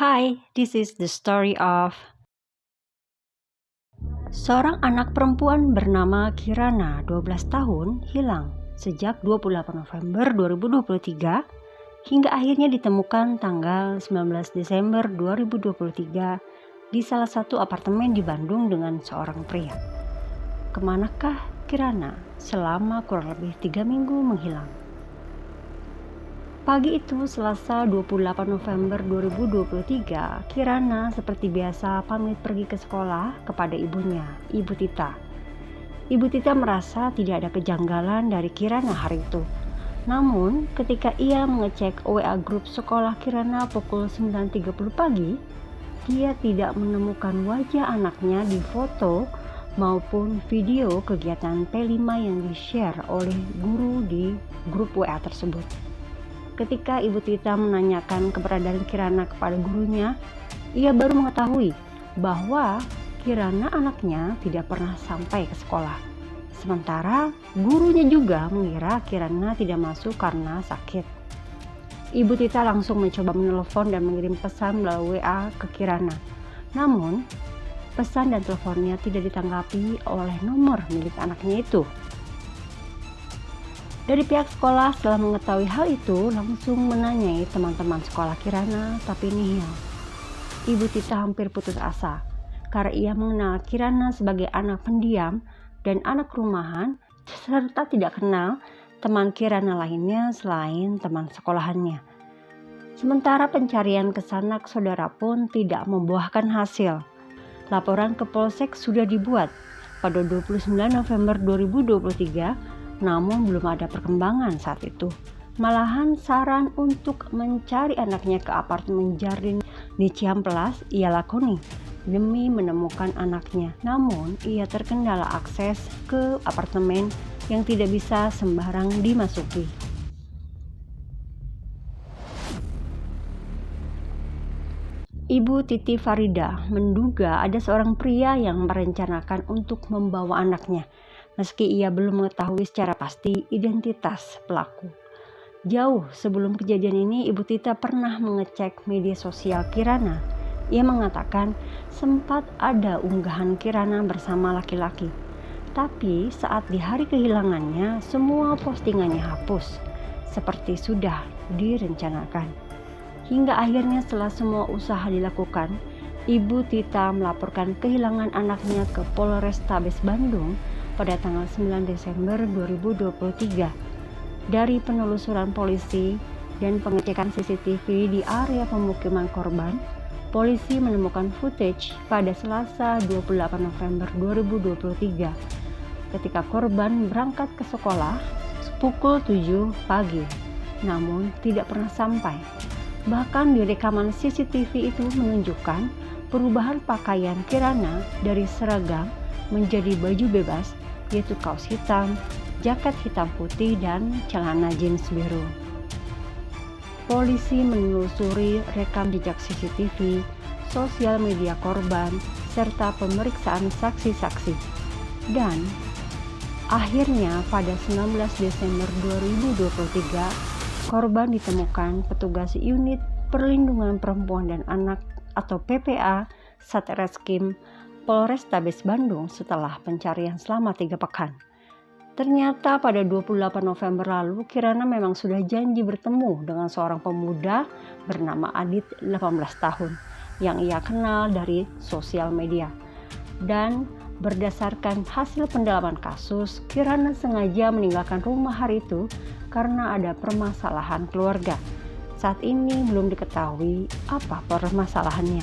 Hi, this is the story of seorang anak perempuan bernama Kirana, 12 tahun, hilang sejak 28 November 2023 hingga akhirnya ditemukan tanggal 19 Desember 2023 di salah satu apartemen di Bandung dengan seorang pria. Kemanakah Kirana selama kurang lebih 3 minggu menghilang? Pagi itu, Selasa 28 November 2023, Kirana seperti biasa pamit pergi ke sekolah kepada ibunya, Ibu Tita. Ibu Tita merasa tidak ada kejanggalan dari Kirana hari itu. Namun, ketika ia mengecek WA grup sekolah Kirana pukul 9.30 pagi, dia tidak menemukan wajah anaknya di foto maupun video kegiatan P5 yang di-share oleh guru di grup WA tersebut. Ketika Ibu Tita menanyakan keberadaan Kirana kepada gurunya, ia baru mengetahui bahwa Kirana anaknya tidak pernah sampai ke sekolah. Sementara gurunya juga mengira Kirana tidak masuk karena sakit. Ibu Tita langsung mencoba menelpon dan mengirim pesan melalui WA ke Kirana. Namun, pesan dan teleponnya tidak ditanggapi oleh nomor milik anaknya itu. Dari pihak sekolah setelah mengetahui hal itu langsung menanyai teman-teman sekolah Kirana, tapi nihil. Ibu Tita hampir putus asa karena ia mengenal Kirana sebagai anak pendiam dan anak rumahan serta tidak kenal teman Kirana lainnya selain teman sekolahannya. Sementara pencarian ke sanak saudara pun tidak membuahkan hasil. Laporan ke Polsek sudah dibuat pada 29 November 2023, namun belum ada perkembangan saat itu. Malahan saran untuk mencari anaknya ke apartemen Jardin di Ciamplas ia lakoni demi menemukan anaknya. Namun ia terkendala akses ke apartemen yang tidak bisa sembarang dimasuki. Ibu Titi Farida menduga ada seorang pria yang merencanakan untuk membawa anaknya, meski ia belum mengetahui secara pasti identitas pelaku. Jauh sebelum kejadian ini, Ibu Tita pernah mengecek media sosial Kirana. Ia mengatakan sempat ada unggahan Kirana bersama laki-laki. Tapi saat di hari kehilangannya, semua postingannya hapus, seperti sudah direncanakan. Hingga akhirnya setelah semua usaha dilakukan, Ibu Tita melaporkan kehilangan anaknya ke Polrestabes Bandung pada tanggal 9 Desember 2023. Dari penelusuran polisi dan pengecekan CCTV di area pemukiman korban, polisi menemukan footage pada Selasa 28 November 2023 ketika korban berangkat ke sekolah pukul 7 pagi, namun tidak pernah sampai. Bahkan di rekaman CCTV itu menunjukkan perubahan pakaian Kirana dari seragam menjadi baju bebas, yaitu kaos hitam, jaket hitam putih, dan celana jeans biru. Polisi menelusuri rekam jejak CCTV, sosial media korban, serta pemeriksaan saksi-saksi. Dan akhirnya pada 19 Desember 2023, korban ditemukan petugas unit perlindungan perempuan dan anak atau PPA Satreskrim Polrestabes Bandung setelah pencarian selama 3 pekan. Ternyata pada 28 November lalu, Kirana memang sudah janji bertemu dengan seorang pemuda bernama Adit, 18 tahun, yang ia kenal dari sosial media. Dan berdasarkan hasil pendalaman kasus, Kirana sengaja meninggalkan rumah hari itu karena ada permasalahan keluarga. Saat ini belum diketahui apa permasalahannya.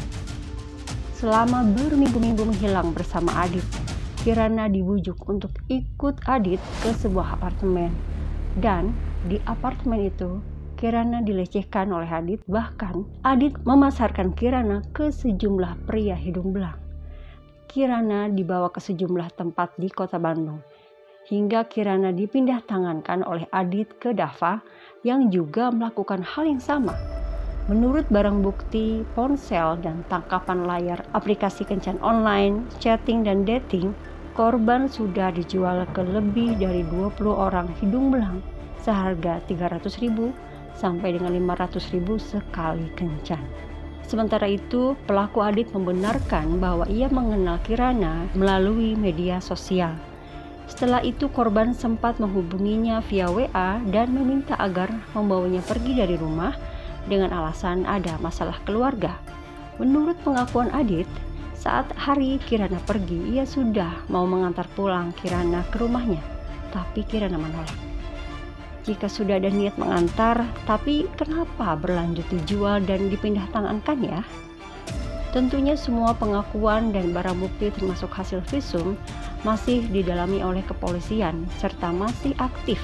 Selama berminggu-minggu menghilang bersama Adit, Kirana dibujuk untuk ikut Adit ke sebuah apartemen. Dan di apartemen itu, Kirana dilecehkan oleh Adit, bahkan Adit memasarkan Kirana ke sejumlah pria hidung belang. Kirana dibawa ke sejumlah tempat di kota Bandung, hingga Kirana dipindah tangankan oleh Adit ke Dava yang juga melakukan hal yang sama. Menurut barang bukti, ponsel dan tangkapan layar aplikasi kencan online, chatting dan dating, korban sudah dijual ke lebih dari 20 orang hidung belang seharga 300.000 sampai dengan 500.000 sekali kencan. Sementara itu, pelaku Adit membenarkan bahwa ia mengenal Kirana melalui media sosial. Setelah itu, korban sempat menghubunginya via WA dan meminta agar membawanya pergi dari rumah dengan alasan ada masalah keluarga. Menurut pengakuan Adit, saat hari Kirana pergi, ia sudah mau mengantar pulang Kirana ke rumahnya, tapi Kirana menolak. Jika sudah ada niat mengantar, tapi kenapa berlanjut dijual dan dipindah tangankan ya? Tentunya semua pengakuan dan barang bukti termasuk hasil visum masih didalami oleh kepolisian serta masih aktif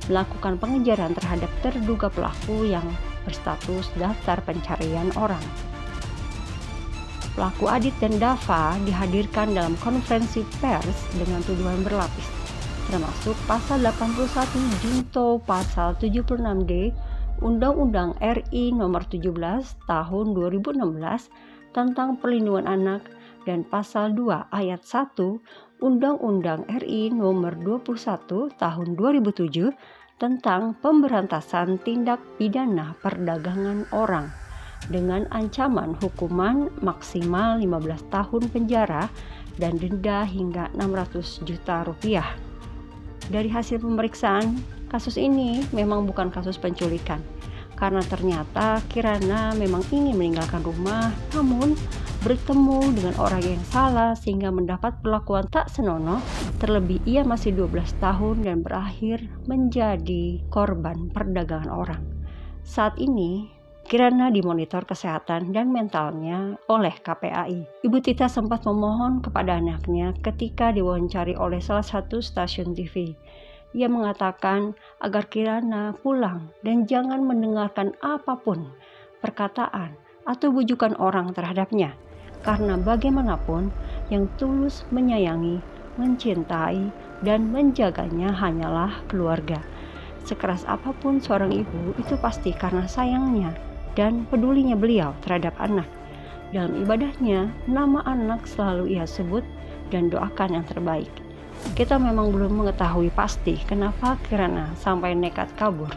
melakukan pengejaran terhadap terduga pelaku yang berstatus daftar pencarian orang. Pelaku Adit dan Dava dihadirkan dalam konferensi pers dengan tuduhan berlapis, termasuk pasal 81 junto pasal 76D Undang-Undang RI Nomor 17 Tahun 2016 tentang Perlindungan Anak dan pasal 2 ayat 1 Undang-Undang RI Nomor 21 Tahun 2007 tentang Pemberantasan Tindak Pidana Perdagangan Orang dengan ancaman hukuman maksimal 15 tahun penjara dan denda hingga 600 juta rupiah. Dari hasil pemeriksaan, kasus ini memang bukan kasus penculikan, karena ternyata Kirana memang ingin meninggalkan rumah, namun bertemu dengan orang yang salah sehingga mendapat perlakuan tak senonoh, terlebih ia masih 12 tahun dan berakhir menjadi korban perdagangan orang. Saat ini, Kirana dimonitor kesehatan dan mentalnya oleh KPAI. Ibu Tita sempat memohon kepada anaknya ketika diwawancari oleh salah satu stasiun TV. Ia mengatakan agar Kirana pulang dan jangan mendengarkan apapun perkataan atau bujukan orang terhadapnya. Karena bagaimanapun yang tulus menyayangi, mencintai, dan menjaganya hanyalah keluarga. Sekeras apapun seorang ibu, itu pasti karena sayangnya dan pedulinya beliau terhadap anak. Dalam ibadahnya, nama anak selalu ia sebut dan doakan yang terbaik. Kita memang belum mengetahui pasti kenapa Kirana sampai nekat kabur.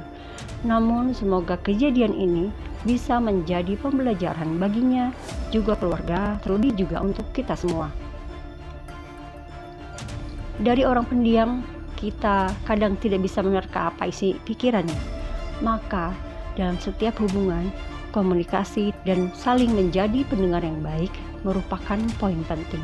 Namun semoga kejadian ini bisa menjadi pembelajaran baginya, juga keluarga, terlebih juga untuk kita semua. Dari orang pendiam, kita kadang tidak bisa menerka apa isi pikirannya. Maka dalam setiap hubungan, komunikasi dan saling menjadi pendengar yang baik merupakan poin penting.